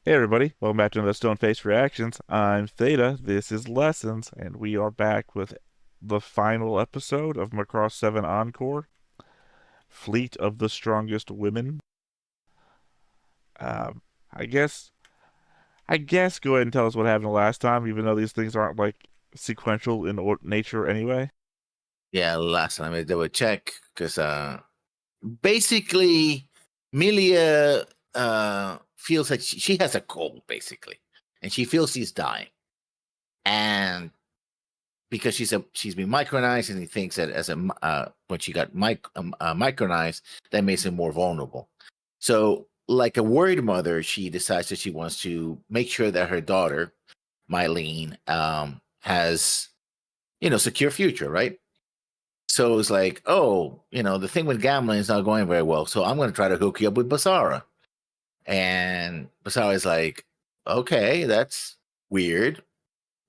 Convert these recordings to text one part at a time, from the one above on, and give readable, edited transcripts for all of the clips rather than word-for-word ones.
Hey everybody, welcome back to another Stone Face Reactions. I'm Theta, this is Lessons, and we are back with the final episode of Macross 7 Encore, Fleet of the Strongest Women. Um, I guess, I guess go ahead and tell us what happened last time, even though these things aren't like sequential in nature anyway. Yeah, last time I double check because basically Milia feels like she has a cold basically, and she feels she's dying, and because she's been micronized, and he thinks that when she got micronized, that makes her more vulnerable. So, like a worried mother, she decides that she wants to make sure that her daughter, Mylene, has secure future, right? So it's like, oh, the thing with gambling is not going very well. So I'm going to try to hook you up with Basara. And Basara is like, okay, that's weird,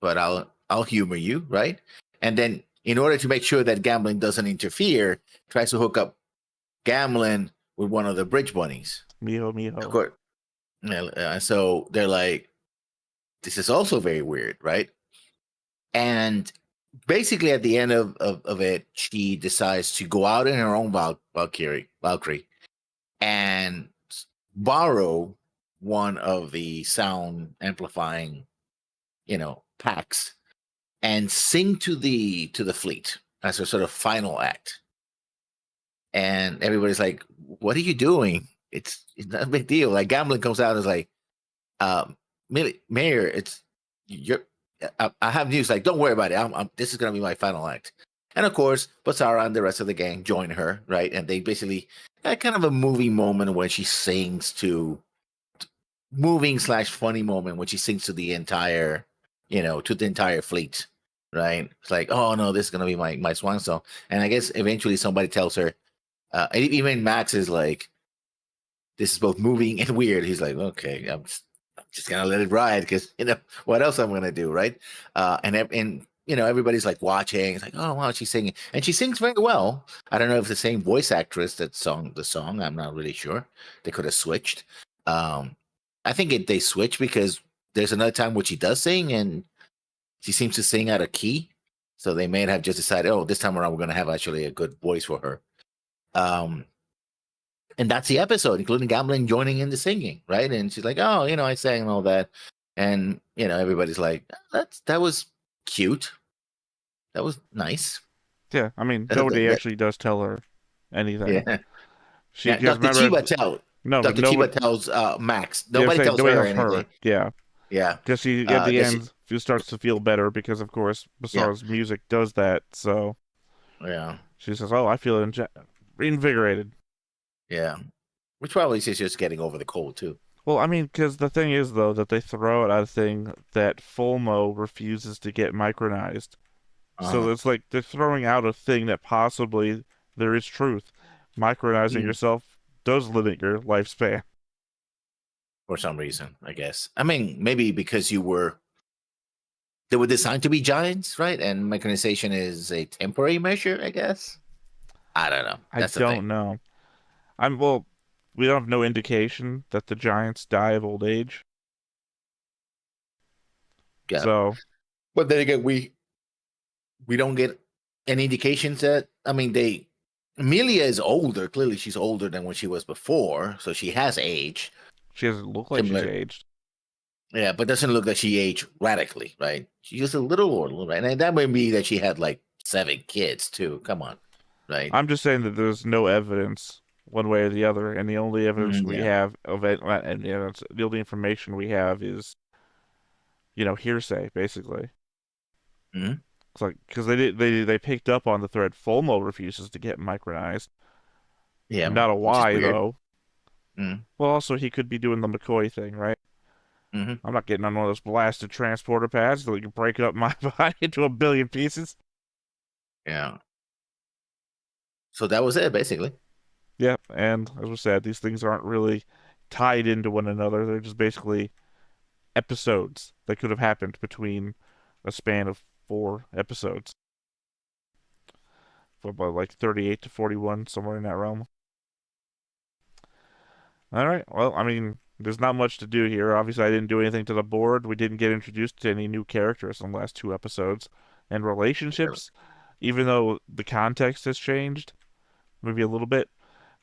but I'll humor you, right? And then in order to make sure that gambling doesn't interfere, tries to hook up gambling with one of the bridge bunnies. Miho, Of miho. course. So they're like, this is also very weird, right? And basically at the end of it, she decides to go out in her own Valkyrie and borrow one of the sound amplifying, packs and sing to the fleet as her sort of final act. And everybody's like, "What are you doing? It's not a big deal." Like Gambling comes out and is like, um, Mayor, it's you're. I have news. Like, don't worry about it. This is gonna be my final act. And of course, Basara and the rest of the gang join her, right? And they basically had kind of a movie moment where she sings to moving slash funny moment when she sings to the entire, to the entire fleet, right? It's like, oh no, this is gonna be my swan song. And I guess eventually somebody tells her, even Max is like, this is both moving and weird. He's like, okay, I'm just gonna let it ride because what else I'm gonna do, right? And everybody's like watching. It's like, oh wow, she's singing, and she sings very well. I don't know if the same voice actress that sung the song. I'm not really sure. They could have switched. Um, I think they switched because there's another time where she does sing and she seems to sing out of key. So they may have just decided, oh, this time around we're gonna have actually a good voice for her. Um, and that's the episode, including Gambling joining in the singing, right? And she's like, "Oh, I sang and all that," and everybody's like, that was cute, that was nice." Yeah, I mean, That, nobody that, that- actually does tell her anything. yeah. She, Now, because remember, no, Dr. nobody, Chiba tells Max. yeah, Nobody say tells nobody her tells her. anything. Yeah. Yeah, Because he, at the that she, end, he starts to feel better because, of course, yeah, Basar's music does that. So yeah, she says, "Oh, I feel reinvigorated." yeah. Which probably she's just getting over the cold too. Well, I mean, because the thing is, though, that they throw out a thing that Fulmo refuses to get micronized. So Uh-huh. it's like they're throwing out a thing that possibly there is truth. Micronizing Mm. yourself does limit your lifespan. For some reason, I guess. I mean, maybe because they were designed to be giants, right? And mechanization is a temporary measure, I guess. I don't know. I That's the thing. don't know. Well, we don't have no indication that the giants die of old age. Yeah. So But then again, we don't get any indications that I mean they Amelia is older. Clearly she's older than when she was before. So she has aged. she doesn't look like she's Similar. aged. Yeah, but doesn't look like she aged radically, right? She's just a little older, right? And that might be that she had like 7 kids too. Come on. Right. I'm just saying that there's no evidence one way or the other, and the only evidence we Yeah. have of it, and the only information we have is, hearsay, basically. Mhm. It's like because they picked up on the thread. Fulmo refuses to get micronized. Yeah. Not a Which is why weird. though. Mm-hmm. Well, also he could be doing the McCoy thing, right? Mm-hmm. I'm not getting on one of those blasted transporter pads that you can break up my body into a billion pieces. Yeah. So that was it, basically. Yep, and as we said, these things aren't really tied into one another. They're just basically episodes that could have happened between a span of 4 episodes, for about like 38 to 41, somewhere in that realm. All right, well, I mean, There's not much to do here. Obviously, I didn't do anything to the board. We didn't get introduced to any new characters in the last two episodes. And relationships, even though the context has changed, maybe a little bit,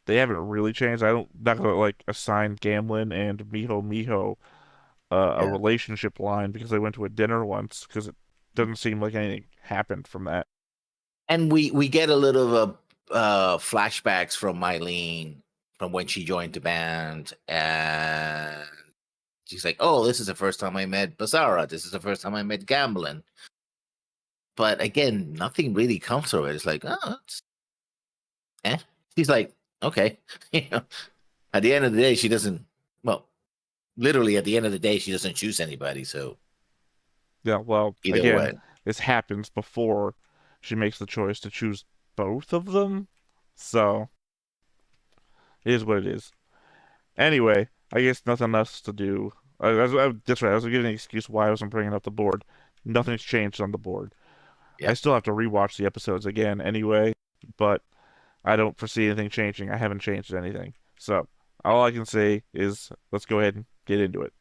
they haven't really changed. I don't not gonna like assign Gamlin and Miho a Yeah. relationship line because they went to a dinner once because it doesn't seem like anything happened from that. And we get a little of flashbacks from Mylene from when she joined the band, and she's like, "Oh, this is the first time I met Basara. This is the first time I met Gamblin." But again, nothing really comes from it. It's like, oh, it's, eh. She's like, okay, you know. At the end of the day, she doesn't. Well, literally, at the end of the day, she doesn't choose anybody. So Yeah, well, either again, way, this happens before she makes the choice to choose both of them. So, it is what it is. Anyway, I guess nothing else to do. That's right, I was giving an excuse why I wasn't bringing up the board. Nothing's changed on the board. I yep. still have to rewatch the episodes again anyway, but I don't foresee anything changing. I haven't changed anything. So, all I can say is let's go ahead and get into it.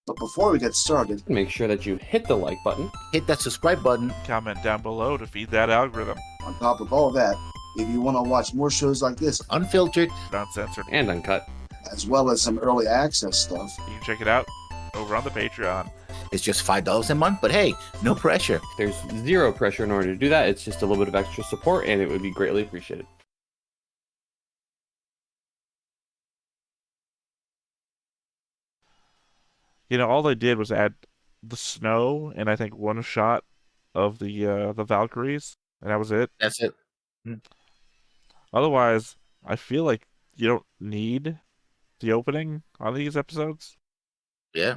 But before we get started, Make sure that you hit the like button. Hit that subscribe button. Comment down below to feed that algorithm. on top of all that, if you want to watch more shows like this, Unfiltered. Uncensored. And uncut. as well as some early access stuff, You can check it out over on the Patreon. It's just $5 a month, but hey, no pressure. There's zero pressure in order to do that. It's just a little bit of extra support, and it would be greatly appreciated. You know, all they did was add the snow and I think one shot of the Valkyries, and that was it. That's it. Otherwise, I feel like you don't need the opening on these episodes. Yeah.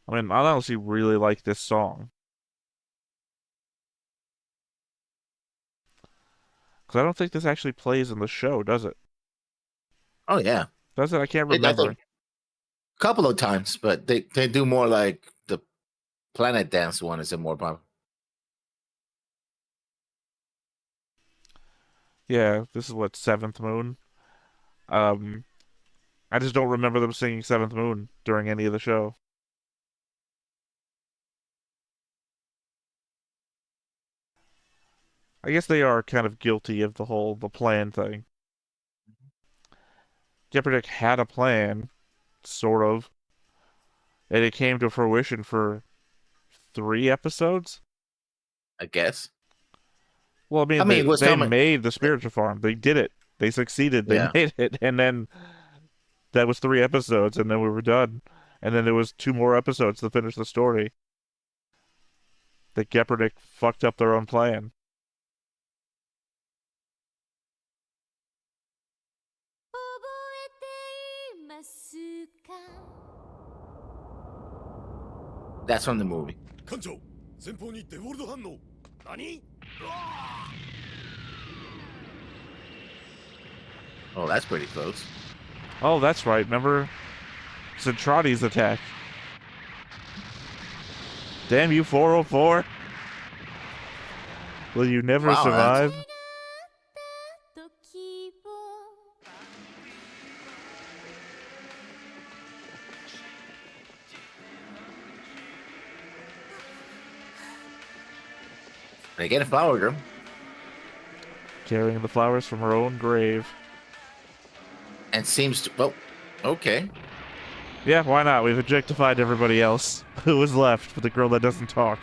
I mean, I honestly really like this song. Because I don't think this actually plays in the show, does it? Oh yeah. Does it? I can't I remember. think a couple of times, but they do more like the Planet Dance one is a more popular. Yeah, this is what, Seventh Moon? Um, I just don't remember them singing Seventh Moon during any of the show. I guess they are kind of guilty of the plan thing. Jeopardick had a plan, sort of, and it came to fruition for 3 episodes. I guess. Well, I mean, I mean, it was they coming. made the spiritual farm. They did it. They succeeded. They Yeah. made it, and then that was 3 episodes, and then we were done. And then there was 2 more episodes to finish the story. That Jeopardick fucked up their own plan. That's from the movie. 艦長前方にデフォルト反応何 Oh, that's pretty close. Oh, that's right. Remember Centrati's attack? Damn you, 404! Will you never Wow, survive? They get a flower girl. Carrying the flowers from her own grave. And seems to. Well, okay. Yeah, why not? We've objectified everybody else. Who was left with the girl that doesn't talk?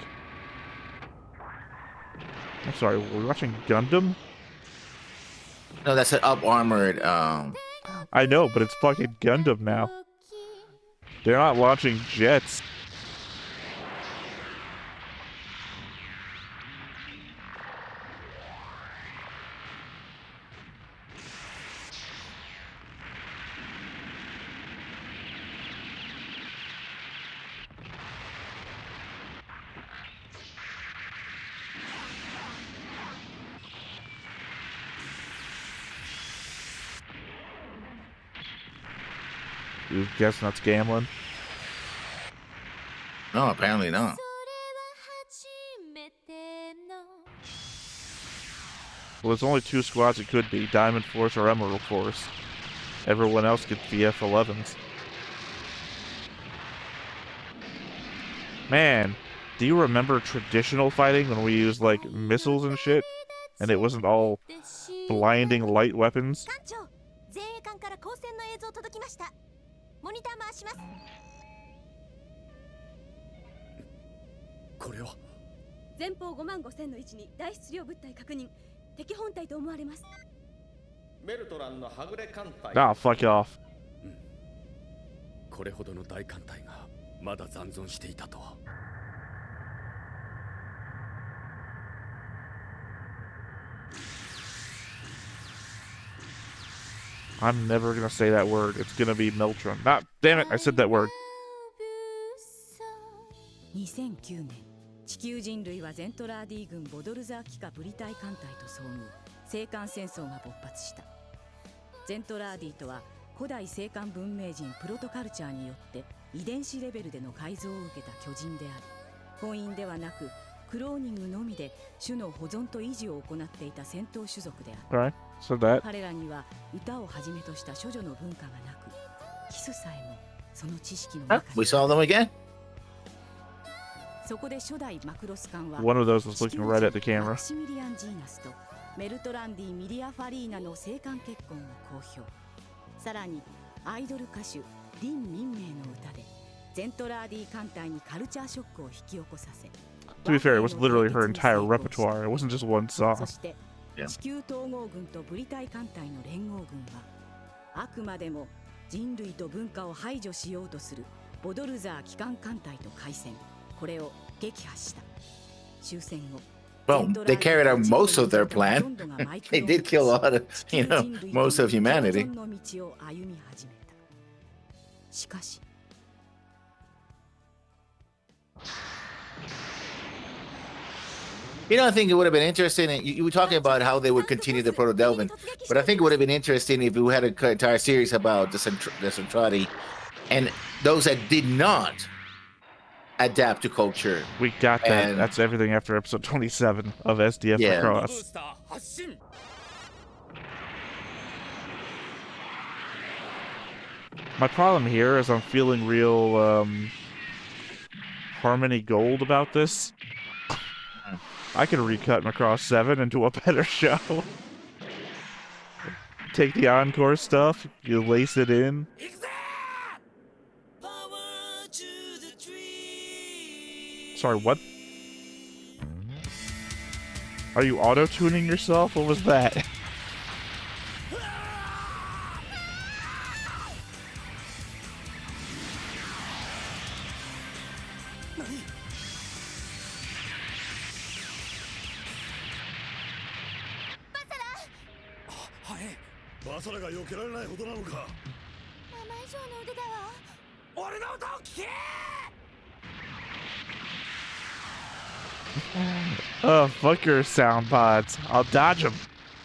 I'm sorry, were we watching Gundam? No, that's an up armored. I know, but it's fucking Gundam now. They're not launching jets. You guessing that's gambling? No, apparently not. Well, there's only 2 squads it could be, Diamond Force or Emerald Force. Everyone else gets the F-11s. Man, do you remember traditional fighting when we used like missiles and shit? And it wasn't all blinding light weapons? 艦長、前衛艦から光線の映像届きました。モニター回します。これは前方55000の位置に大質量物体確認。敵本体と思われます。ベルトランのはぐれ艦隊。Ah, fuck off. これほどの大艦隊がまだ残存していたとは。I'm never gonna say that word. It's gonna be Meltron. Ah, damn it, I said that word. 2009年、地球人類はゼントラーディ軍ボドルザー機下ブリタイ艦隊と遭遇、星艦戦争が勃発した。ゼントラーディとは古代星艦文明人プロトカルチャーによって遺伝子レベルでの改造を受けた巨人である。婚姻ではなくクローニングのみで種の保存と維持を行っていた戦闘種族である。Alright, so that. 彼らには歌をはじめとした処女の文化がなく、キスさえもその知識の Huh? 中 We に。 saw them again. そこで初代マクロス艦は One of those was looking right at the マ camera. クシミリアン・ジーナスとメルトランディ・ミリア・ファリーナの青艦結婚を公表。さらにアイドル歌手ディン・ミンメイの歌でゼントラーディ艦隊にカルチャーショックを引き起こさせ、 To be fair, it was literally her entire repertoire. It wasn't just one そ song. して Yeah. 地球統合軍とブリタイ艦隊の連合軍はあくまでも人類と文化を排除しようとするボドルザー機関艦隊と開戦。これを撃破した。終戦後、 Well, they carried out most of their plan. They did kill a lot of, most of humanity. 共存の道を歩み始めた。しかし I think it would have been interesting. You were talking about how they would continue the Proto Delvin, but I think it would have been interesting if we had an entire series about the Centrati and those that did not adapt to culture. We got that. And- That's everything after episode 27 of SDF Yeah. ブー Macross. スター発進。 My problem here is I'm feeling real Harmony Gold about this. I could recut Macross 7 into a better show. Take the Encore stuff, you lace it in. 行くぜ Sorry, what? Are you auto-tuning yourself? What was that? Hey, バサラが避けられないほどなのか。ママ以上の腕だわ。俺の歌を聞け Oh, fuck your sound pods. I'll dodge them.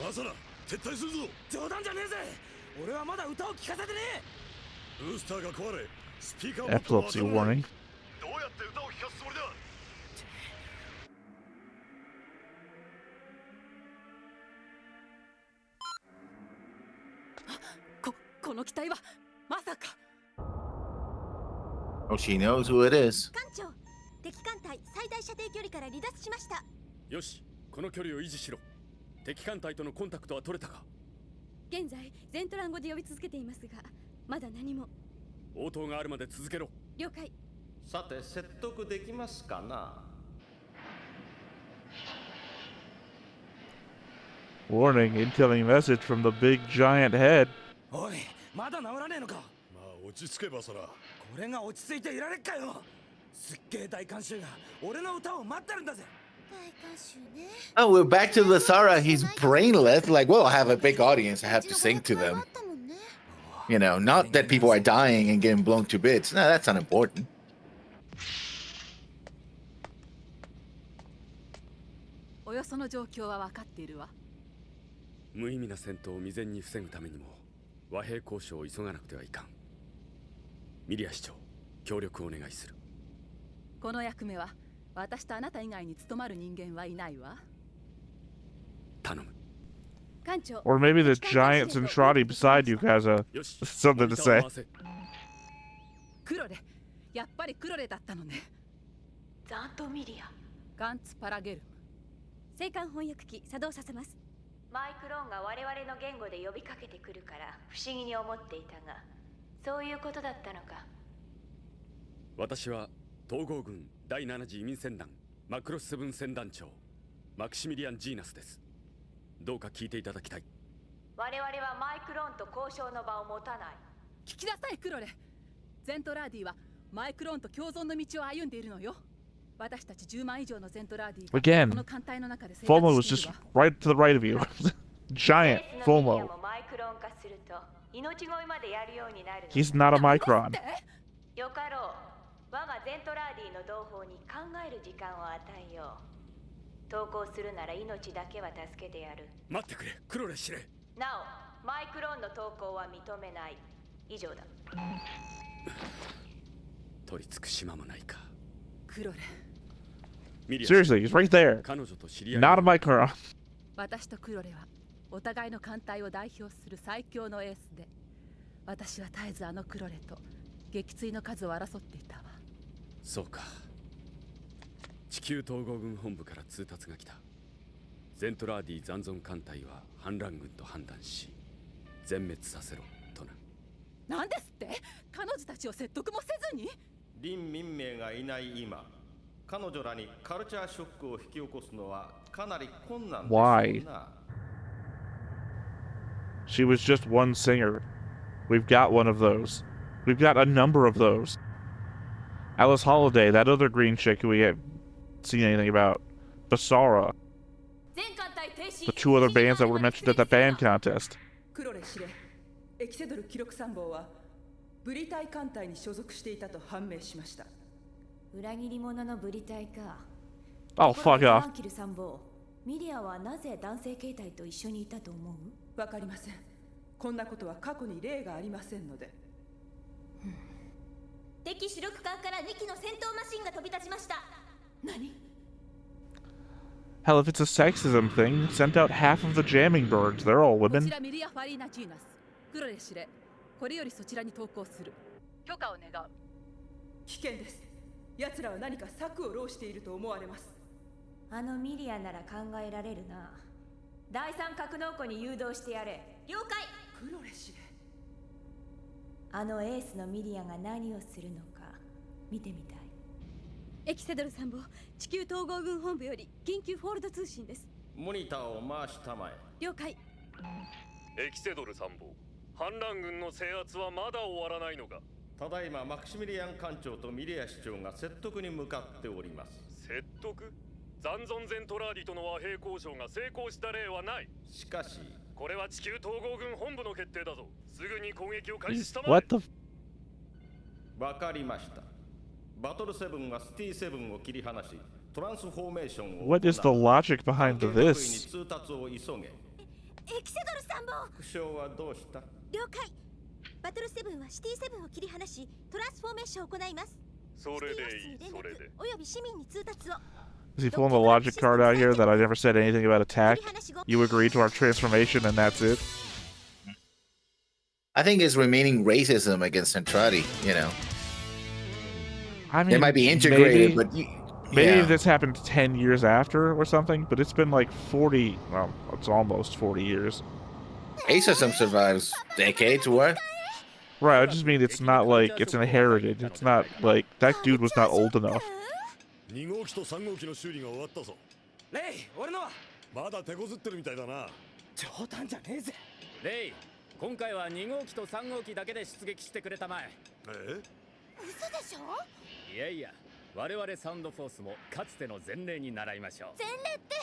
バサラ、撤退するぞ。冗談じゃねえぜ。俺はまだ歌を聞かせてねえ。ブースターが壊れ、スピーカーも Epilepsy warning. どうやって歌を聞かすつもりだ。この機体はまさか。 Oh, she knows who it is. 艦長、敵艦隊最大射程距離から離脱しました。よし、この距離を維持しろ。敵艦隊とのコンタクトは取れたか。現在ゼントラン語で呼び続けていますが、まだ何も。応答があるまで続けろ。了解。さて説得できますかな。 Warning, incoming message from the big giant head. おい、まだ治らねえのか。まあ落ち着けバサラ。これが落ち着いていられっかよ。すっげえ大観衆が俺の歌を待ってるんだぜ。大観衆ね。 Oh, we're back to Lasara. He's brainless. Like, well, I have a big audience. I have to sing to them. Not that people are dying and getting blown to bits. No, that's not important. およその状況は分かっているわ。無意味な戦闘を未然に防ぐためにも和平交渉を急がなくてはいかん。ミリア市長、協力をお願いする。この役目は私とあなた以外に務まる人間はいないわ。頼む。艦長 Or maybe the giant Zentradi beside you has something to say. クロレ、やっぱりクロレだったのね。ザントミリアガンツパラゲルム。青函翻訳機作動させます。マイクロンが我々の言語で呼びかけてくるから不思議に思っていたが、そういうことだったのか。私は統合軍第7次移民船団マクロス7船団長マクシミリアン・ジーナスです。どうか聞いていただきたい。我々はマイクロンと交渉の場を持たない。聞きなさいクロレ。ゼントラーディはマイクロンと共存の道を歩んでいるのよ。私たち10万以上のゼントラーディが Again, この艦隊の中で生 FOMO 活 was してい just るわ。 right to the right of you. Giant ベースのミディア FOMO. もマイクロン化すると命乞いまでやるようになるの。 He's not a micron. よかろう。我がゼントラーディの同胞に考える時間を与えよう。投降するなら命だけは助けてやる。待ってくれ、クロレ司令。なお、マイクロンの投降は認めない。以上だ。取り付く島もないか。クロレ。ミリア Seriously, he's right there. 彼女と知り合い Not a micron. 私とクロレはお互いの艦隊を代表する最強のエースで、私は絶えずあのクロレと撃墜の数を争っていたわ。そうか。地球統合軍本部から通達が来た。ゼントラーディ残存艦隊は反乱軍と判断し全滅させろとな。なんですって？彼女たちを説得もせずに？林民名がいない今、彼女らにカルチャーショックを引き起こすのはかなり困難ですよ Why? な。 She was just one singer. We've got one of those. We've got a number of those. Alice Holiday, that other green chick who we haven't seen anything about. Basara. The two other bands that were mentioned at the band contest. クロレ司令、エキセドル記録参謀はブリタイ艦隊に所属していたと判明しました。裏切り者のブリタイか。 Oh, fuck off. キル参謀、ミリアはなぜ男性形態と一緒にいたと思う？わかりません。こんなことは過去に例がありませんので。敵主力艦から2機の戦闘マシンが飛び立ちました。何？ Hell, if it's a sexism thing, sent out half of the jamming birds. They're all こ women. ちらミリア・ファリーナ・ジーナス。クロレ司令、これよりそちらに投降する。許可を願う。危険です。奴らは何か策を弄していると思われます。あのミリアなら考えられるな。第三格納庫に誘導してやれ。了解。クロレ司令。あのエースのミリアが何をするのか見てみたい。エキセドル参謀、地球統合軍本部より緊急フォールド通信です。モニターを回したまえ。了解。エキセドル参謀、反乱軍の制圧はまだ終わらないのか？ただいまマクシミリアン艦長とミリア市長が説得に向かっております。説得？残存ゼントラーディとの和平交渉が成功した例はない。しかし、これは地球統合軍本部の決定だぞ。すぐに攻撃を開始したまえ。What the? わかりました。バトル7がスティ7を切り離し、トランスフォーメーションを。What is the logic behind 関係各位に this? 通達を急げ。エキセドル参謀。副将はどうした？了解。バトル7はシティ7を切り離し、トランスフォーメーションを行います。それでいい、それで。および市民に通達を。 Is he pulling the logic card out here that I never said anything about attack? You agree to our transformation and that's it? I think it's remaining racism against Centrati, you know. I mean, They might be integrated, maybe, but maybe yeah. this happened 10 years after or something, but it's been like 40, well, it's almost 40 years. Racism survives decades, what? Right, I just mean it's not like it's inherited. It's not like that dude was not old enough. 2号機と3号機の修理が終わったぞ。レイ、俺のはまだ手こずってるみたいだな。冗談じゃねえぜ。レイ、今回は2号機と3号機だけで出撃してくれたまえ。え？嘘でしょ？いやいや、我々サウンドフォースもかつての前例に習いましょう。前例って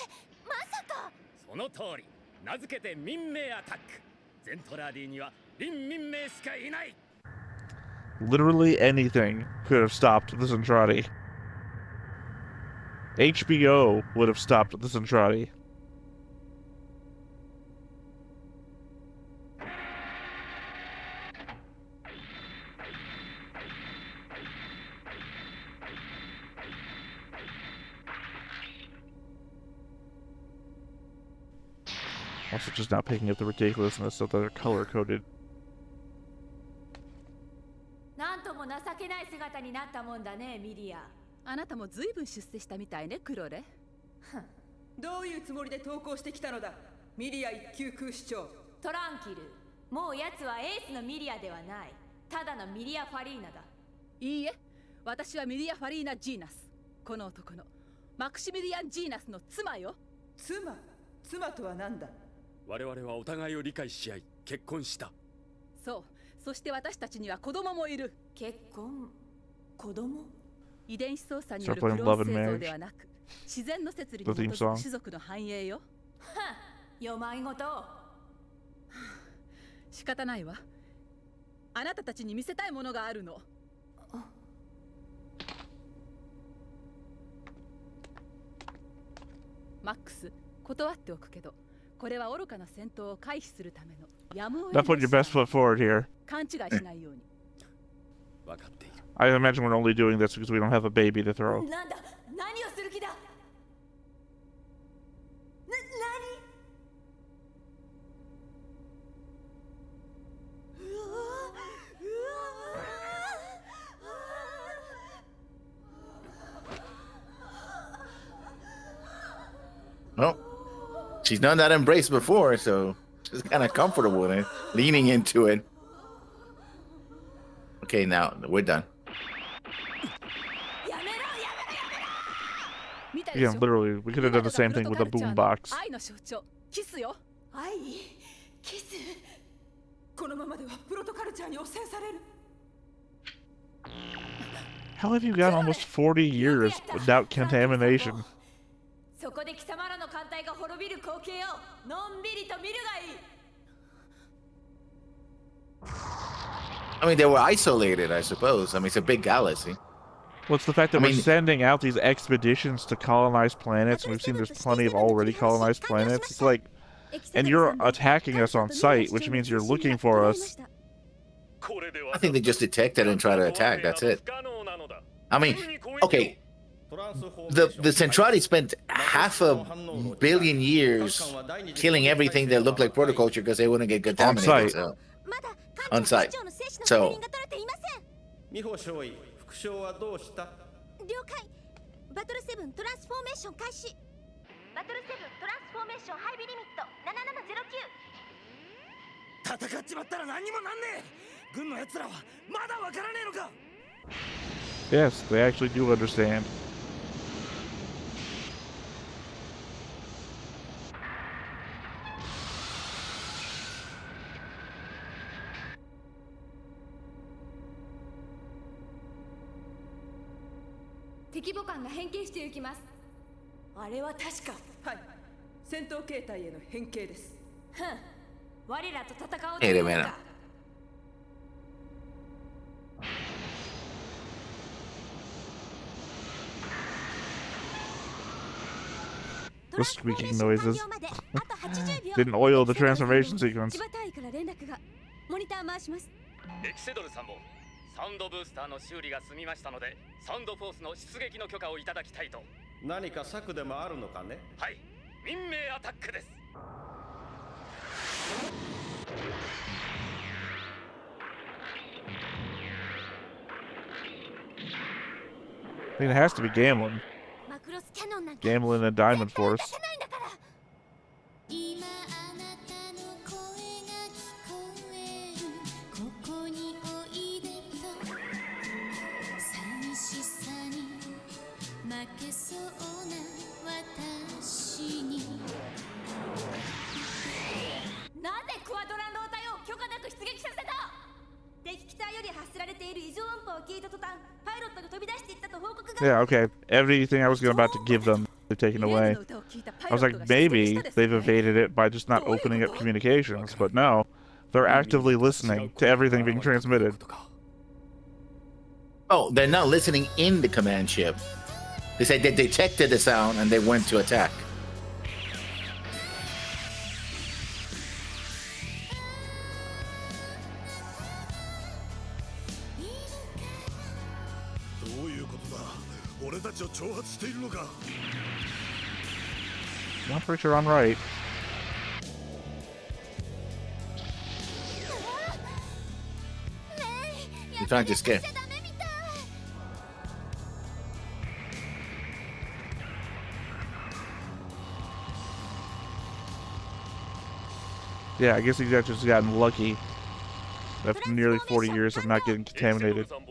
まさか？その通り、名付けて民名アタック。ゼントラーディには林民名しかいない。 Literally anything could have stopped the Zentradi. HBO would have stopped the Zentradi. Also just not picking up the ridiculousness of the color-coded. なんとも情けない姿になったもんだね、ミリア。あなたも随分出世したみたいね、クロレ。どういうつもりで投稿してきたのだ、ミリア一級空士長。トランキル、もう奴はエースのミリアではない。ただのミリア・ファリーナだ。いいえ、私はミリア・ファリーナ・ジーナス。この男のマクシミリアン・ジーナスの妻よ。妻とは何だ。我々はお互いを理解し合い結婚した。そう、そして私たちには子供もいる。結婚、子供。遺伝子操作によるクローン製造ではなく、自然の摂理に基づく種族の繁栄よ。はっ、よまいごと。仕方ないわ。あなたたちに見せたいものがあるの。マックス、断っておくけど、これは愚かな戦闘を回避するためのやむを得ない。Put your best foot forward here. 勘違いしないように。分かっている。I imagine we're only doing this because we don't have a baby to throw. なんだ、何をする気だ。Well, she's done that embrace before, so she's kind of comfortable in it, leaning into it. Okay, now we're done. Yeah, literally, we could have done the same thing with a boombox. 愛の象徴、キスよ。愛、キス。このままではプロトカルチャーに汚染される。How have you got almost 40 years without contamination? そこで貴様らの艦隊が滅びる光景をのんびりと見るがいい。I mean, they were isolated, I suppose. I mean, it's a big galaxy. Well, it's the fact that we're sending out these expeditions to colonize planets, and we've seen there's plenty of already colonized planets. It's like, and you're attacking us on sight, which means you're looking for us. I think they just detect it and try to attack. That's it. I mean, okay. The Centrati spent 500 million years killing everything that looked like protoculture because they wouldn't get contaminated. So. On site. So. 美穂少尉、副将はどうした？了解。バトル7トランスフォーメーション開始。バトル7トランスフォーメーション配備リミット7709。戦っちまったら何にもなんねえ。軍の奴らはまだわからねえのか。Yes, they actually do understand. "敵母艦が変形していきます。あれは確か。はい。戦闘形態への変形です。ふん。我らと戦おうと Wait い a うの minute. か。The squeaking noises. Didn't oil the transformation sequence. モニター回します。エキセドル参謀、サウンドブースターの修理が済みましたので、サウンドフォースの出撃の許可をいただきたいと。何か策でもあるのかね？はい、民命アタックです。I think it has to be Gamlin. Gamlin and Diamond Force. なぜクワドランロー隊を許可なく出撃させた？敵機体より発せられている異常音波を聞いた途端、パイロットが飛び出していったと報告が。 Yeah, okay. Everything I was about to give them, they've taken away. I was like, maybe they've evaded it by just not opening up communications, but no. They're actively listening to everything being transmitted. Oh, they're not listening in the command ship. They said they detected the sound and they went to attack. I'm pretty sure I'm right. You're trying to scare. Yeah, I guess he's just gotten lucky after nearly 40 years of not getting contaminated. 照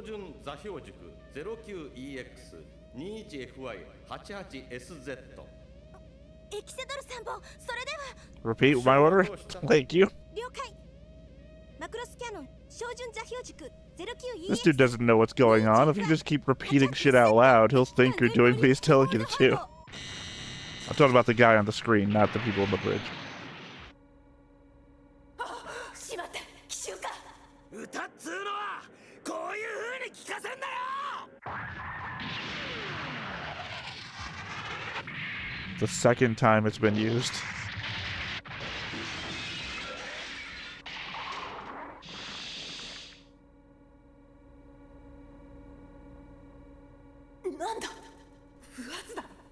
準座標軸 09EX21FY88SZ Repeat my order? Thank you. This dude doesn't know what's going on. If you just keep repeating shit out loud, he'll think you're doing what he's telling you to do. I'm talking about the guy on the screen, not the people on the bridge. The second time it's been used.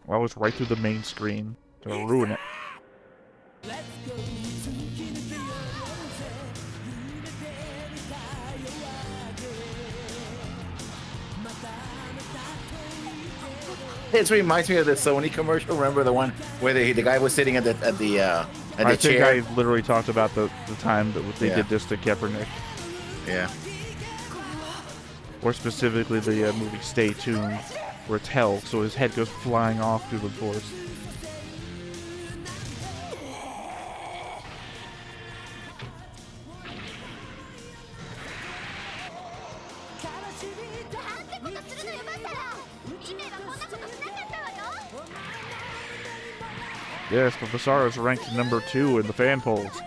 I was right through the main screen. Gonna ruin it. It reminds me of the Sony commercial. Remember the one where the guy was sitting at the chair? I think I literally talked about the time that they did this to Kaepernick. Yeah. Or specifically the movie Stay Tuned, where it's hell, so his head goes flying off through the forest. Yes, but Basara is ranked number 2 in the fan polls.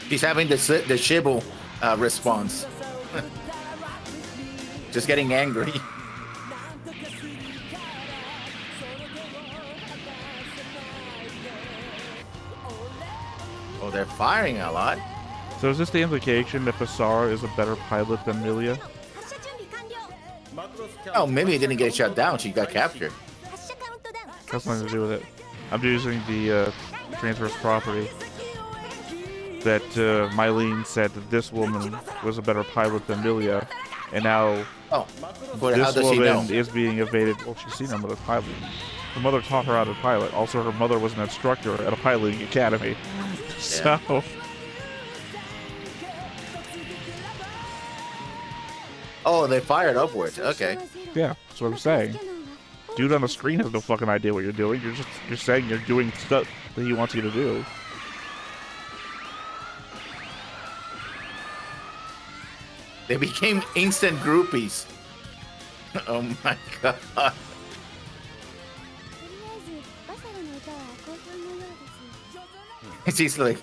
He's having the Shibu response. Just getting angry. Oh, they're firing a lot. So is this the implication that Basara is a better pilot than Milia? Oh, Mimi didn't get shut down. She got captured. Has nothing to do with it. I'm using the transverse property that Mylene said that this woman was a better pilot than Milia, and now but how this does she know? woman is being evaded. Well, she's seen her mother pilot. Her mother taught her how to pilot. Also, her mother was an instructor at a piloting academy. So... Oh, they fired upwards. Okay. Yeah, that's what I'm saying. Dude on the screen has no fucking idea what you're doing. You're saying you're doing stuff that he wants you to do. They became instant groupies. Oh my god. She's like...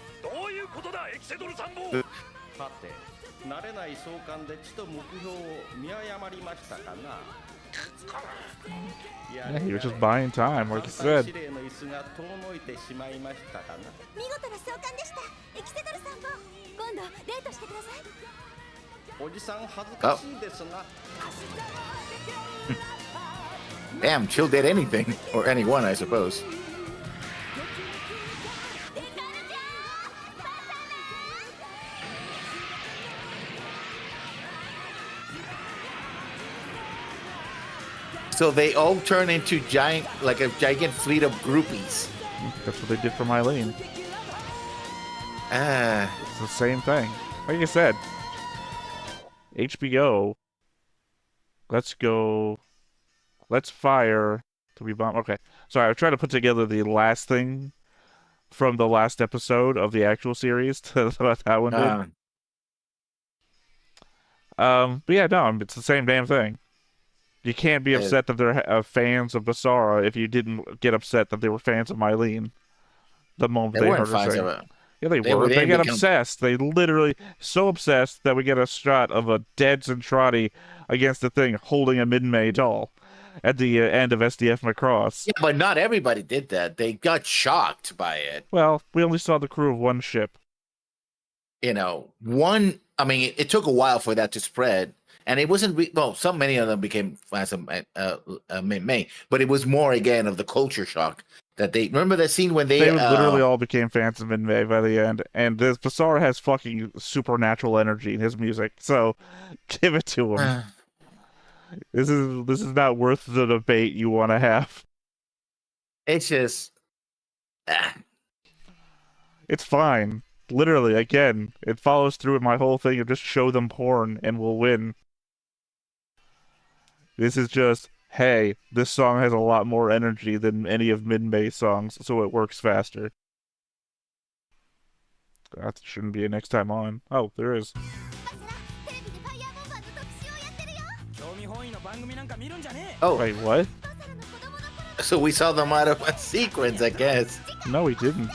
慣れない相関でちと目標を見誤りましたかな。 Yeah, he was just buying time, like you said. 司令の椅子が遠のいてしまいましたかな。見事な相関でした。エキセドルさんも今度デートしてください。おじさん恥ずかしいですな。Damn, Chill did anything. Or anyone, I suppose. So they all turn into giant fleet of groupies. That's what they did for Mylene. Ah. It's the same thing. Like I said, HBO, let's fire to be bomb. Okay. Sorry, I was trying to put together the last thing from the last episode of the actual series to what that one did. But yeah, no, it's the same damn thing. You can't be upset that they're fans of Basara if you didn't get upset that they were fans of Mylene the moment they heard her sing. Yeah, they were. They got obsessed. They literally so obsessed that we get a shot of a dead Zentradi against the thing holding a mid-May doll. at the end of SDF Macross. Yeah, but not everybody did that. They got shocked by it. Well, we only saw the crew of one ship. You know, one. I mean, it took a while for that to spread, and it wasn't. Well, many of them became May, but it was more again of the culture shock that they remember that scene when They literally all became fans of Min-May by the end, and this Basara has fucking supernatural energy in his music, so give it to him. This is not worth the debate you want to have. It's just, it's fine. Literally, again, it follows through with my whole thing of just show them porn and we'll win. This is just, hey, this song has a lot more energy than any of Min-May's songs, so it works faster. That shouldn't be a next time on. Oh, there is. Oh, wait, what? So we saw them out of a sequence, I guess. No, we didn't.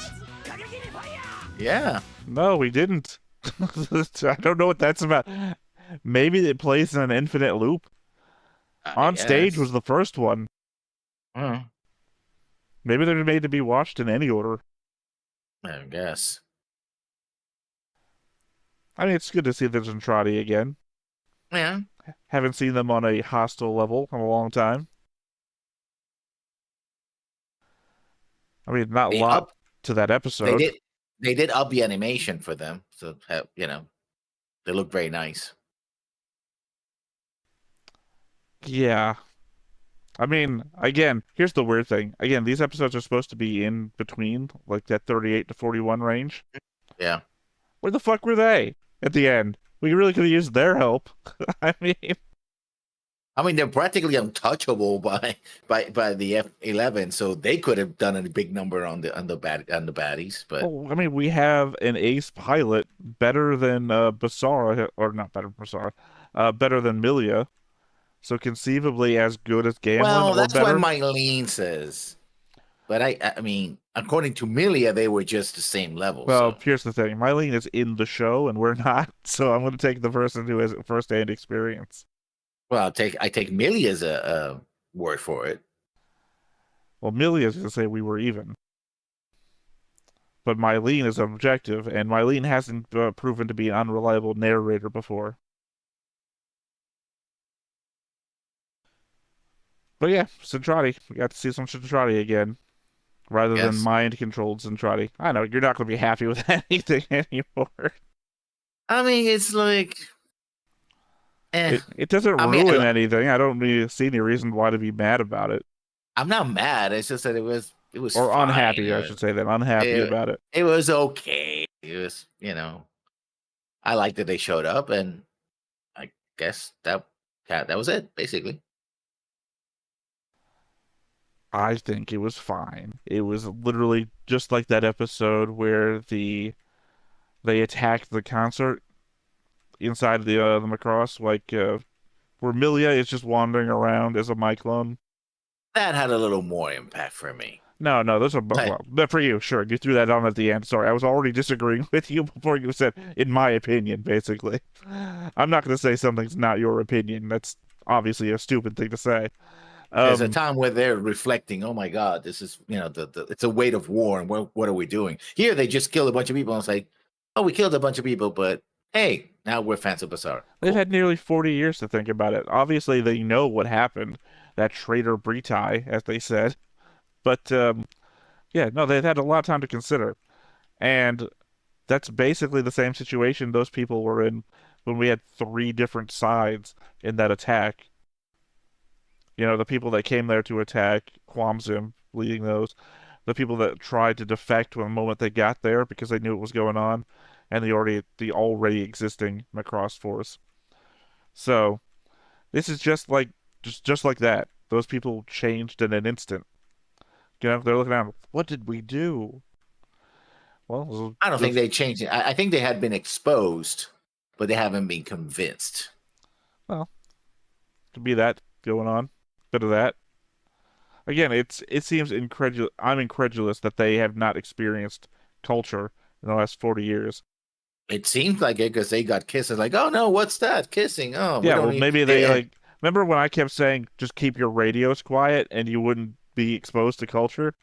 Yeah. No, we didn't. I don't know what that's about. Maybe it plays in an infinite loop. On stage was the first one. Maybe they're made to be watched in any order. I guess. I mean, it's good to see the Zentradi again. Yeah. Haven't seen them on a hostile level in a long time. I mean, not a lot to that episode. They did up the animation for them, so you know, they look very nice. Yeah. I mean, again, here's the weird thing. Again, these episodes are supposed to be in between, like that 38 to 41 range. Yeah. Where the fuck were they at the end? We really could have used their help. I mean, they're practically untouchable by the F11, so they could have done a big number on the baddies. But I mean, we have an ace pilot better than Basara, or not better than Basara, better than Milia. So conceivably as good as Gamlin, well, that's or better. what Mylene says. But I mean, according to Milia, they were just the same level. Well, here's the thing: Mylene is in the show, and we're not. So I'm going to take the person who has first-hand experience. Well, I take Milia's a word for it. Well, Milia's going to say we were even, but Mylene is objective, and Mylene hasn't proven to be an unreliable narrator before. But yeah, Zentradi. We got to see some Zentradi again. Rather than mind-controlled Zentradi. I know, you're not going to be happy with anything anymore. I mean, it's like... It doesn't ruin anything. I don't really see any reason why to be mad about it. I'm not mad. It's just that it was or fine. Unhappy, I should say that. Unhappy about it. It was okay. It was, I liked that they showed up, and I guess that was it, basically. I think it was fine. It was literally just like that episode where they attacked the concert inside the Macross, like where Milia is just wandering around as a Myclone. That had a little more impact for me. No, those are but for you, sure. You threw that on at the end. Sorry, I was already disagreeing with you before you said, in my opinion, basically. I'm not going to say something's not your opinion. That's obviously a stupid thing to say. There's a time where they're reflecting, oh my God, this is, it's a weight of war, and what are we doing? Here, they just killed a bunch of people, and it's like, oh, we killed a bunch of people, but hey, now we're fans of Basara. They've had nearly 40 years to think about it. Obviously, they know what happened. That traitor Britai, as they said. But, yeah, no, they've had a lot of time to consider. And that's basically the same situation those people were in when we had 3 different sides in that attack. The people that came there to attack, Quamzim leading those, the people that tried to defect when the moment they got there because they knew what was going on, and the already existing Macross force. So, this is just like that. Those people changed in an instant. They're looking at, what did we do? Well, I don't think they changed it. I think they had been exposed, but they haven't been convinced. Well, could be that going on. Bit of that. Again, it seems incredulous. I'm incredulous that they have not experienced culture in the last 40 years. It seems like it because they got kisses. Like, oh no, what's that? Kissing? Oh, yeah. Well, maybe they Remember when I kept saying just keep your radios quiet and you wouldn't be exposed to culture?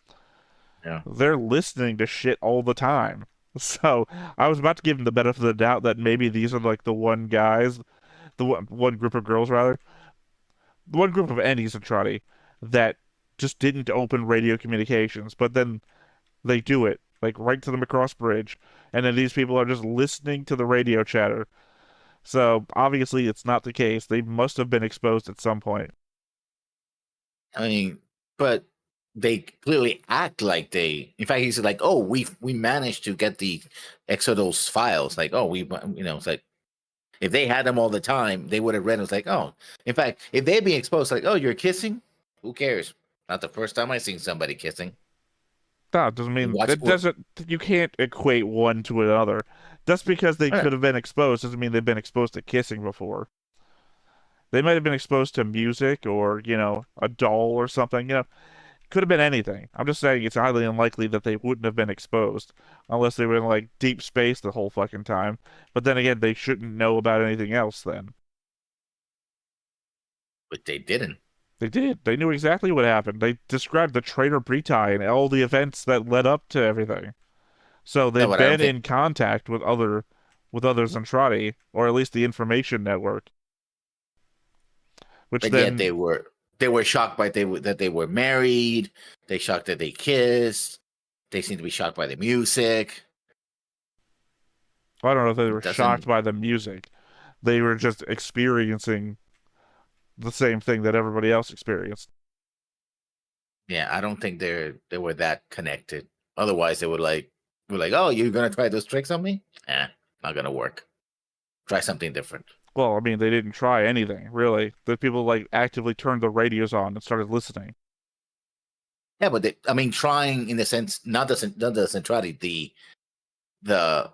Yeah. They're listening to shit all the time. So I was about to give them the benefit of the doubt that maybe these are like the one guys, the one group of girls rather, the one group of Ennies and Trotty that just didn't open radio communications, but then they do it like right to the Macross Bridge, and then these people are just listening to the radio chatter. So obviously it's not the case. They must have been exposed at some point. I mean, but they clearly act like they. In fact, he's like, "Oh, we managed to get the Exodus files." Like, "Oh, it's like if they had them all the time, they would have read. It was like, oh, in fact, if they'd be exposed, like, oh, you're kissing, who cares? Not the first time I seen somebody kissing. That doesn't mean Watch, that doesn't. You can't equate one to another. Just because they Right. could have been exposed doesn't mean they've been exposed to kissing before. They might have been exposed to music or, a doll or something. Could have been anything. I'm just saying it's highly unlikely that they wouldn't have been exposed unless they were in like deep space the whole fucking time. But then again, they shouldn't know about anything else then. But they didn't. They did. They knew exactly what happened. They described the traitor Britai and all the events that led up to everything. So they've but I don't been think. in contact with others Zentradi, or at least the information network. Which But yet then they were shocked by that they were married. They shocked that they kissed. They seem to be shocked by the music. I don't know if they were Doesn't. shocked by the music. They were just experiencing the same thing that everybody else experienced. Yeah, I don't think they were that connected. Otherwise, they would we're like, oh, you're gonna try those tricks on me? Not gonna work. Try something different. Well, I mean, they didn't try anything, really. The people, like, actively turned the radios on and started listening. Yeah, but trying in the sense, not the centrality, the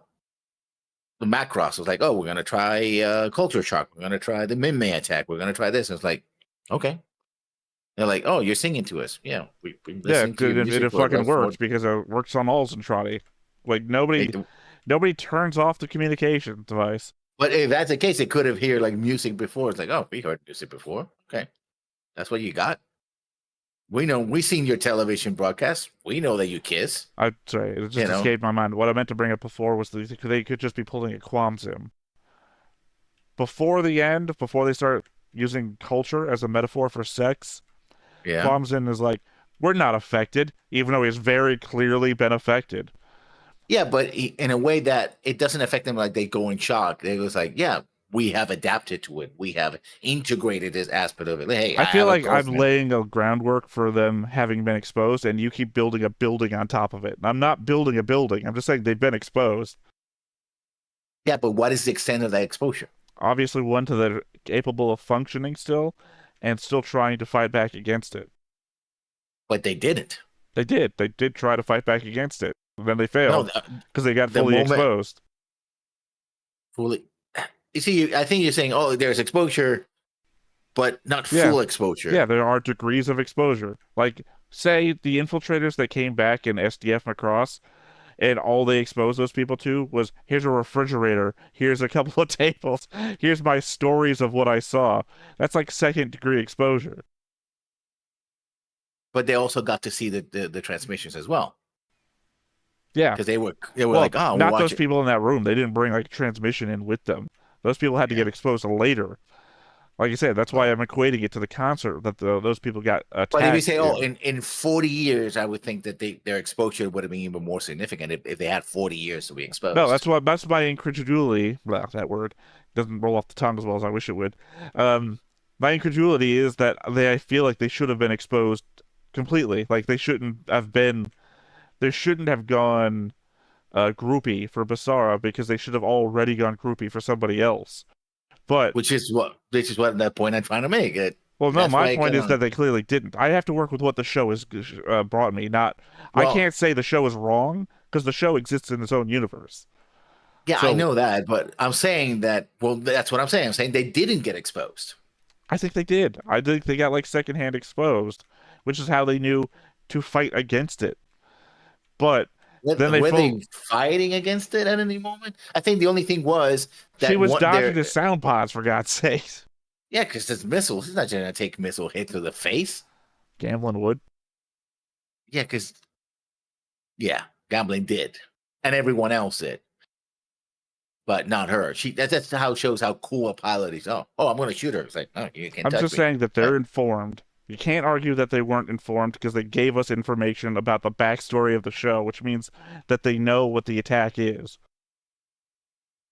Macross was like, oh, we're gonna try culture shock, we're gonna try the Minmay attack, we're gonna try this. And it's like, okay. They're like, oh, you're singing to us. Yeah, we've been listening to your music it for fucking works because it works on all Zentradi. Like, nobody turns off the communication device. But if that's the case, they could have heard like music before. It's like, oh, we heard music before. Okay, that's what you got. We know. We seen your television broadcast. We know that you kiss. I'm sorry, it just escaped my mind. What I meant to bring up before was that they could just be pulling a Quamsim. Before the end, before they start using culture as a metaphor for sex, Quamsim is like, we're not affected, even though he's very clearly been affected. Yeah, but in a way that it doesn't affect them like they go in shock. It was like, yeah, we have adapted to it. We have integrated this aspect of it. Hey, I feel like I'm laying a groundwork for them having been exposed, and you keep building a building on top of it. I'm not building a building. I'm just saying they've been exposed. Yeah, but what is the extent of that exposure? Obviously, one to they're capable of functioning still, and still trying to fight back against it. But they didn't. They did. They did try to fight back against it. Then they failed because they got fully exposed. You see, I think you're saying, oh, there's exposure, but not full exposure. Yeah, there are degrees of exposure. Like, say the infiltrators that came back in SDF Macross, and all they exposed those people to was, here's a refrigerator, here's a couple of tables, here's my stories of what I saw. That's like second degree exposure. But they also got to see the transmissions as well. Yeah, because they were like, oh, not those people in that room. They didn't bring like transmission in with them. Those people had to get exposed later. Like I said, that's why I'm equating it to the concert that those people got attacked. But if you say, oh, in 40 years, I would think that their exposure would have been even more significant if they had 40 years to be exposed. No, that's my incredulity. Well, that word doesn't roll off the tongue as well as I wish it would. My incredulity is that I feel like they should have been exposed completely. Like they shouldn't have been. They shouldn't have gone groupie for Basara because they should have already gone groupie for somebody else. But which is what that point I'm trying to make. Well, no, my point is that they clearly didn't. I have to work with what the show has brought me. Not, I can't say the show is wrong because the show exists in its own universe. Yeah, so, I know that, but I'm saying that. Well, that's what I'm saying. I'm saying they didn't get exposed. I think they did. I think they got like secondhand exposed, which is how they knew to fight against it. But then were they fighting against it at any moment? I think the only thing was that she was dodging the sound pods, for God's sake. Yeah, because it's missiles. He's not going to take missile hit to the face. Gambling would. Yeah, because gambling did, and everyone else did, but not her. That's how it shows how cool a pilot is. Oh, I'm going to shoot her. It's like, oh, you can't I'm touch just me. saying that they're informed. You can't argue that they weren't informed because they gave us information about the backstory of the show, which means that they know what the attack is.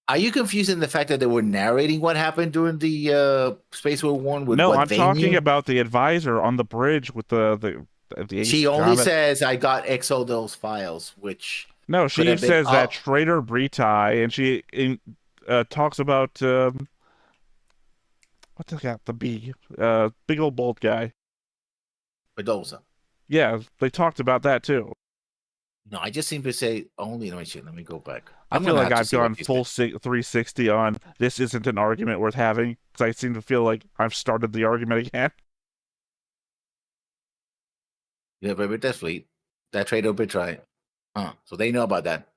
Are you confusing the fact that they were narrating what happened during the Space War 1 with No, what I'm they talking knew? about the advisor on the bridge with the She ace only comment. says, I got those files, which No, could she have been. says that traitor Britai, and she talks about what's the guy? The bee, big old bald guy. Mendoza. Yeah, they talked about that too. No, I just seem to say only. Let me go back. I feel like I've gone full 360 on this isn't an argument worth having because I seem to feel like I've started the argument again. Yeah, but with that fleet, that trade open try. So they know about that.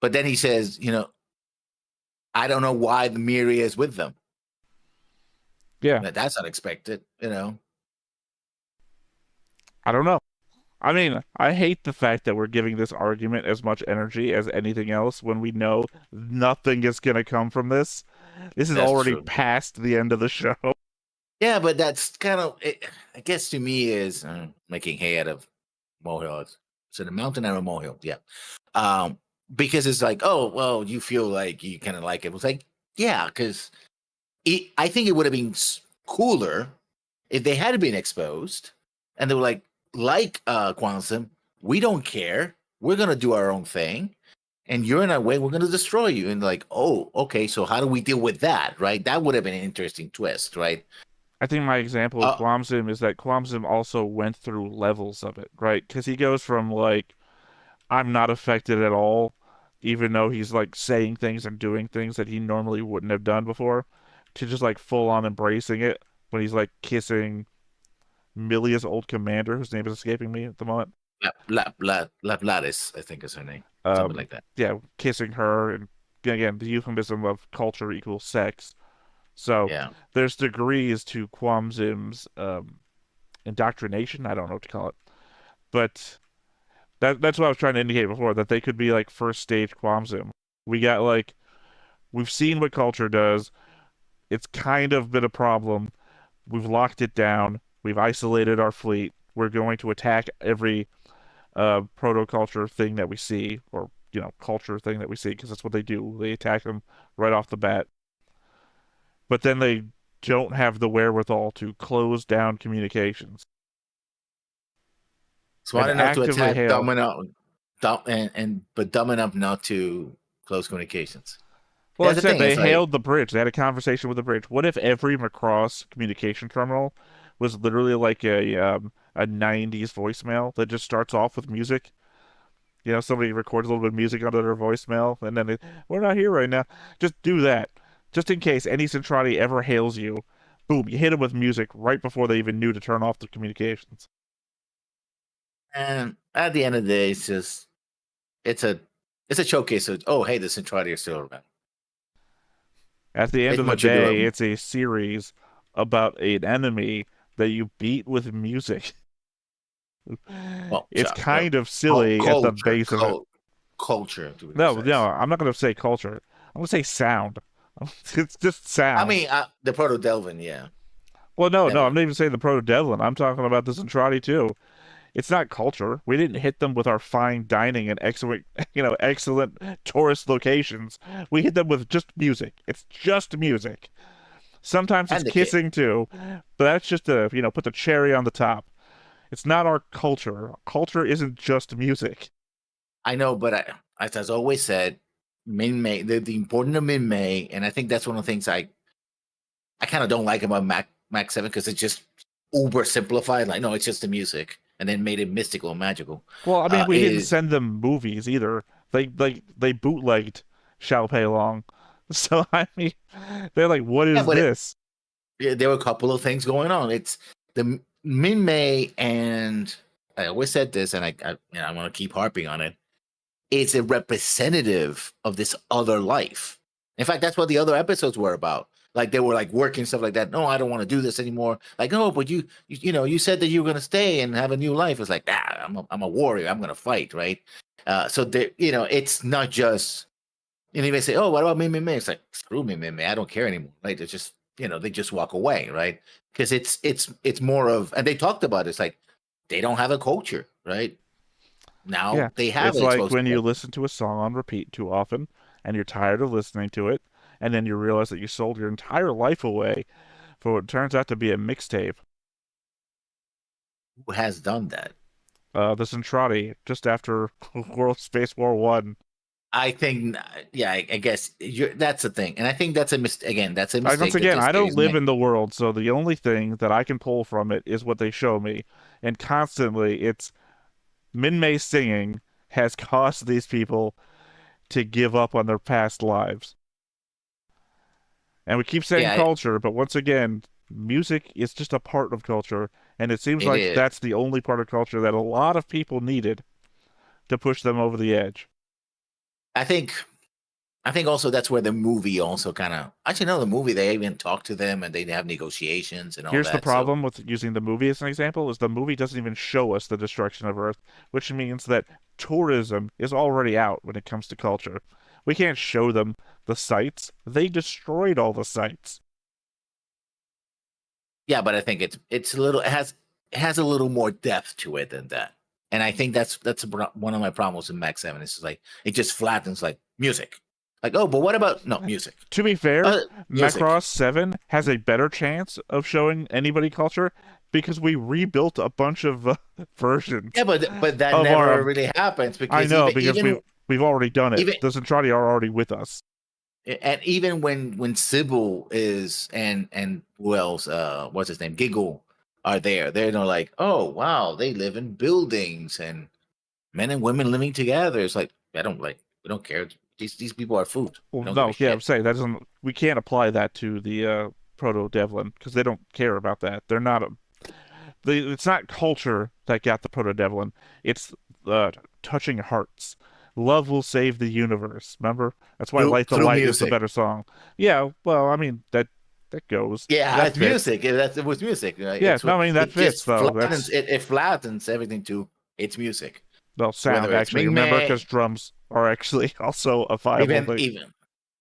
But then he says, I don't know why the Miria is with them. Yeah. That's unexpected, I don't know. I mean, I hate the fact that we're giving this argument as much energy as anything else when we know nothing is going to come from this. This is already past the end of the show. Yeah, but that's kind of, I guess to me, is making hay out of molehills. So the mountain out of molehill, yeah. Because it's like, oh, well, you feel like you kind of like it. It was like, yeah, because I think it would have been cooler if they had been exposed and they were like Quantum, we don't care. We're going to do our own thing. And you're in our way. We're going to destroy you. And like, oh, okay. So how do we deal with that? Right. That would have been an interesting twist. Right. I think my example of Quamsim is that Quamsim also went through levels of it. Right. Because he goes from like, I'm not affected at all, even though he's like saying things and doing things that he normally wouldn't have done before, to just like full on embracing it when he's like kissing Milia's old commander, whose name is escaping me at the moment. Laplatis, I think is her name. Something like that. Yeah, kissing her, and again, the euphemism of culture equals sex. So there's degrees to Quamsim's indoctrination. I don't know what to call it, but that's what I was trying to indicate before, that they could be like first stage Quamsim. We've seen what culture does. It's kind of been a problem. We've locked it down. We've isolated our fleet. We're going to attack every proto-culture thing that we see, or culture thing that we see, because that's what they do. They attack them right off the bat. But then they don't have the wherewithal to close down communications. Smart enough to attack, dumb enough not to close communications. Well, I said they hailed the bridge. They had a conversation with the bridge. What if every Macross communication terminal was literally like a 90s voicemail that just starts off with music? Somebody records a little bit of music under their voicemail, and then we're not here right now. Just do that. Just in case any Centrati ever hails you, boom, you hit them with music right before they even knew to turn off the communications. And at the end of the day, it's a showcase of, oh, hey, the Centrati are still around. At the end of the day, it's a series about an enemy that you beat with music. Well, it's kind of silly at the base of it. Culture. No, I'm not going to say culture. I'm going to say sound. It's just sound. I mean, the Proto-Delvin, yeah. Well, no, I'm not even saying the Proto-Devlin. I'm talking about the Centrati too. It's not culture. We didn't hit them with our fine dining and excellent tourist locations. We hit them with just music. It's just music. Sometimes it's kissing too, but that's just to put the cherry on the top. It's not our culture. Culture isn't just music. I know, but as I always said, Min-Mei, the importance of Min-Mei, and I think that's one of the things I kind of don't like about Mac 7, because it's just uber simplified. Like, no, it's just the music, and then made it mystical and magical. Well, I mean, we didn't send them movies either. They bootlegged Xiao Pei Long. So I mean, they're like, what is this? There were a couple of things going on. It's the Min-Mei, and I always said this, and I want to keep harping on it. It's a representative of this other life. In fact, that's what the other episodes were about. Like they were like working stuff like that. No, I don't want to do this anymore. Like, no, but you said that you were gonna stay and have a new life. It's like, I'm a warrior. I'm gonna fight, right? So there, it's not just. And they say, oh, what about me? It's like, screw me, I don't care anymore, right? It's just, they just walk away, right? Because it's more of, and they talked about it, it's like they don't have a culture, right? Now Yeah, they have it's it like exposed when to you them. listen to a song on repeat too often and you're tired of listening to it, and then you realize that you sold your entire life away for what turns out to be a mixtape. Who has done that? The Centrati, just after World Space War One. I think, yeah, I guess that's the thing, and I think that's a mistake. Again, that's a Once mistake that again, this I don't series live made. in the world, so the only thing that I can pull from it is what they show me, and constantly it's Min-Mei singing has caused these people to give up on their past lives. And we keep saying Yeah, culture, but once again, music is just a part of culture, and it seems it like is. that's the only part of culture that a lot of people needed to push them over the edge. I think also that's where the movie also kind of actually no, the movie they even talk to them and they have negotiations and all Here's the that. So problem with using the movie as an example is the movie doesn't even show us the destruction of Earth, which means that tourism is already out when it comes to culture. We can't show them the sites. They destroyed all the sites. yeah, but I think it's a little it has a little more depth to it than that. And I think that's one of my problems with Max 7. It's like it just flattens like music. Like, oh, but what about no music? To be fair, Music. Macross 7 has a better chance of showing anybody culture because we rebuilt a bunch of versions. Yeah, but that of never our, really happens I because know, because even we've already done it. even The Centrati are already with us. and even when Sybil is and who else? What's his name? Giggle are there. They're like, oh wow, they live in buildings and men and women living together. It's like we don't care. These people are food. Well, We don't give a no, yeah, I'm shit. saying that doesn't. We can't apply that to the Proto Devlin because they don't care about that. They're not a. It's not culture that got the Proto Devlin. It's touching hearts. Love will save the universe. Remember? That's why Light the Through Light is the music. better song. Yeah, well, I mean that goes. Yeah, That it's fits. music. It was music. Right? Yeah, no, I mean that It fits just though. flattens That's it flattens everything to it's music. well, Whether sound it's actually. Ming Remember, Mei, because drums are actually also a viable even thing. even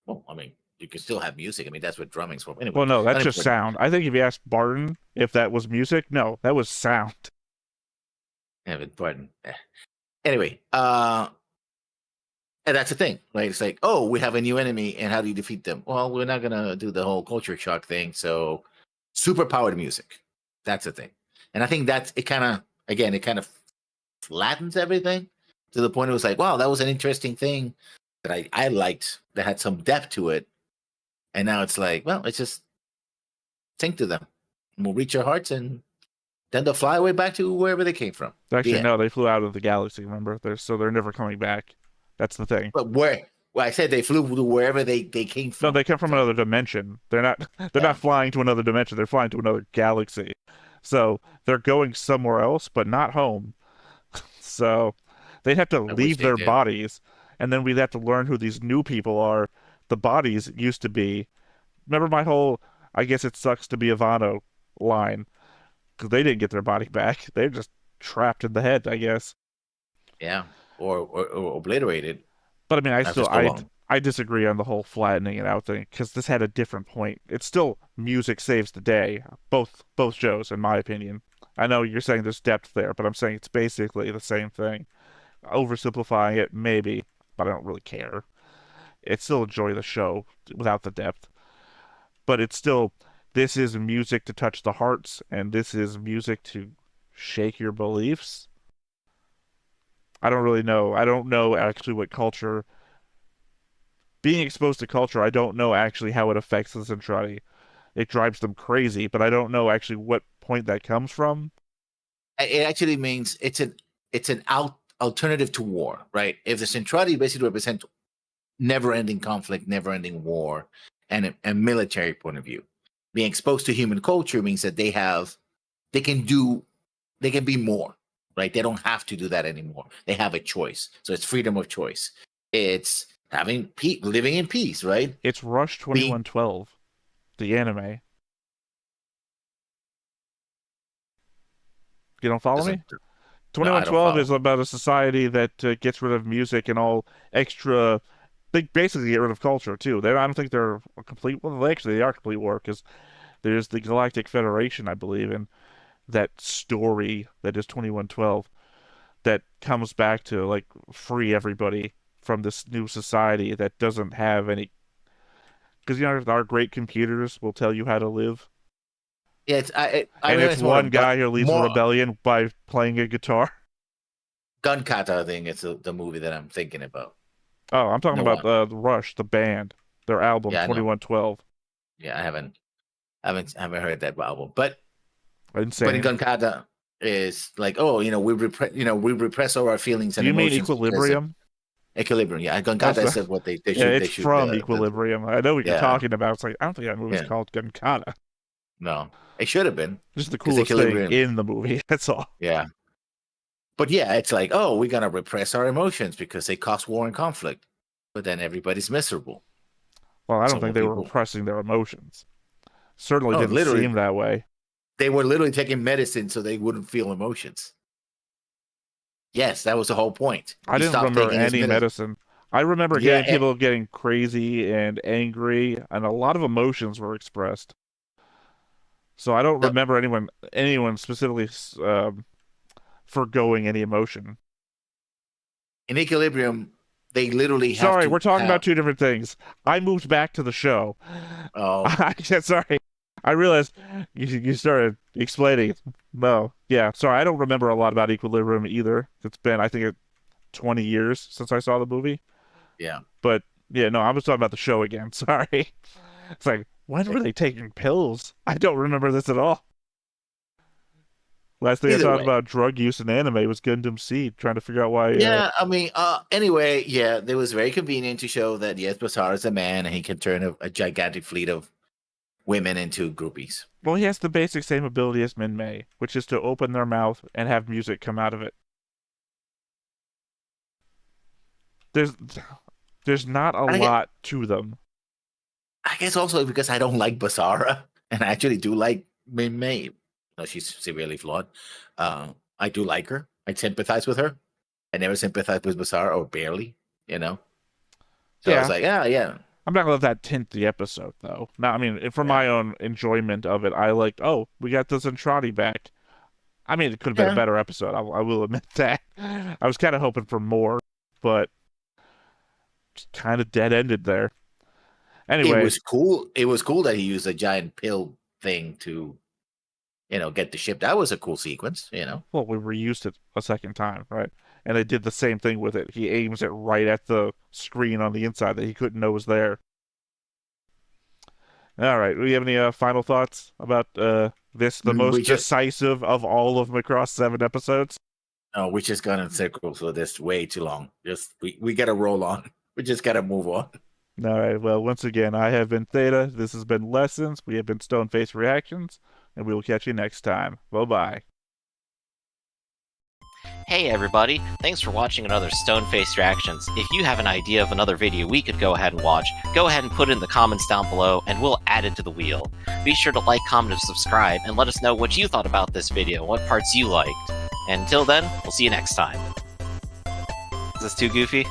well, I mean, you can still have music. I mean, that's what drumming's for. Anyway, Well, no, that's not just important. sound. I think if you asked Barton if that was music, no, that was sound. Yeah, but pardon. Anyway, and that's the thing, right? It's like, oh, we have a new enemy, and how do you defeat them? Well, we're not gonna do the whole culture shock thing. So, super powered music. That's the thing, and I think that's it. It kind of flattens everything to the point it was like, wow, that was an interesting thing that I liked that had some depth to it, and now it's like, well, it's just sing to them, and we'll reach your hearts, and then they'll fly away back to wherever they came from. Actually, Yeah, no, they flew out of the galaxy. Remember, they're never coming back. That's the thing. but where? Well, I said they flew to wherever they came from. No, they come from So, another dimension. They're not. They're yeah. not flying to another dimension. They're flying to another galaxy. So they're going somewhere else, but not home. So they'd have to I wish leave they their did. bodies, and then we'd have to learn who these new people are. The bodies used to be. Remember my whole "I guess it sucks to be Ivano" line because they didn't get their body back. They're just trapped in the head, I guess. Yeah, or obliterated But I mean, after so long. I disagree on the whole flattening it out thing because this had a different point. It's still music saves the day, both shows, in my opinion. I know you're saying there's depth there, but I'm saying it's basically the same thing. Oversimplifying it, maybe, but I don't really care. It's still enjoy the show without the depth. But it's still, this is music to touch the hearts, and this is music to shake your beliefs. I don't really know. I don't know actually what culture. Being exposed to culture, I don't know actually how it affects the Centrati. It drives them crazy, but I don't know actually what point that comes from. It actually means it's an alternative to war, right? If the Centrati basically represent never-ending conflict, never-ending war, and a military point of view, being exposed to human culture means that they can be more, right? They don't have to do that anymore. They have a choice. So it's freedom of choice. It's living in peace, right? It's Rush 2112, the anime. You don't follow me? 2112 is about a society that gets rid of music and all extra. They basically get rid of culture too. I don't think they're a complete. Well, actually, they are complete war because there's the Galactic Federation, I believe, and that story that is 2112 that comes back to like free everybody from this new society that doesn't have any. Because our great computers will tell you how to live. Yeah, it's one guy who leads a rebellion by playing a guitar. Gunkata, I think it's the movie that I'm thinking about. Oh, I'm talking about the Rush, the band, their album 2112. Yeah, I haven't heard that album, but insane. But in Gunkata is like, we repress all our feelings and emotions. Do you mean Equilibrium? Equilibrium, yeah. Gunkata is what they should. It's from Equilibrium. I know what you're talking about. It's like I don't think that movie's called Gunkata. No, it should have been. Just the coolest thing in the movie. That's all. Yeah. But yeah, it's like, we're gonna repress our emotions because they cause war and conflict. But then everybody's miserable. Well, I don't think they were repressing their emotions. Certainly didn't seem that way. They were literally taking medicine so they wouldn't feel emotions. Yes, that was the whole point. I didn't remember any medicine. I remember people getting crazy and angry, and a lot of emotions were expressed. So I don't remember anyone specifically forgoing any emotion. In Equilibrium, they literally have Sorry, we're talking about two different things. I moved back to the show. Oh. Sorry. I realized you started explaining. No. Yeah, sorry, I don't remember a lot about Equilibrium either. It's been, I think, 20 years since I saw the movie. Yeah. But, yeah, no, I was talking about the show again. Sorry. It's like, when were they taking pills? I don't remember this at all. Last thing I thought about drug use in anime was Gundam Seed, trying to figure out why. Yeah, I mean, anyway, yeah, it was very convenient to show that, yes, Basara is a man and he can turn a gigantic fleet of women into groupies. Well, he has the basic same ability as Min-Mei, which is to open their mouth and have music come out of it. There's not a lot to them. I guess also because I don't like Basara, and I actually do like Min-Mei. No, she's severely flawed. I do like her. I sympathize with her. I never sympathize with Basara, or barely, So I was like, yeah. I'm not gonna let that tint the episode, though. Now, I mean, for my own enjoyment of it, I liked. Oh, we got the Zentradi back. I mean, it could have been a better episode. I will admit that. I was kind of hoping for more, but just kind of dead-ended there. Anyway, it was cool. It was cool that he used a giant pill thing to, get the ship. That was a cool sequence. Well, we reused it a second time, right? And they did the same thing with it. He aims it right at the screen on the inside that he couldn't know was there. All right. Do you have any final thoughts about this, the most decisive of all of Macross 7 episodes? No, we just got in circles for this way too long. We got to roll on. We just got to move on. All right. Well, once again, I have been Theta. This has been Lessons. We have been Stoneface Reactions, and we will catch you next time. Bye-bye. Hey everybody, thanks for watching another Stoneface Reactions. If you have an idea of another video we could go ahead and watch, go ahead and put it in the comments down below and we'll add it to the wheel. Be sure to like, comment, and subscribe and let us know what you thought about this video, what parts you liked. And until then, we'll see you next time. Is this too goofy?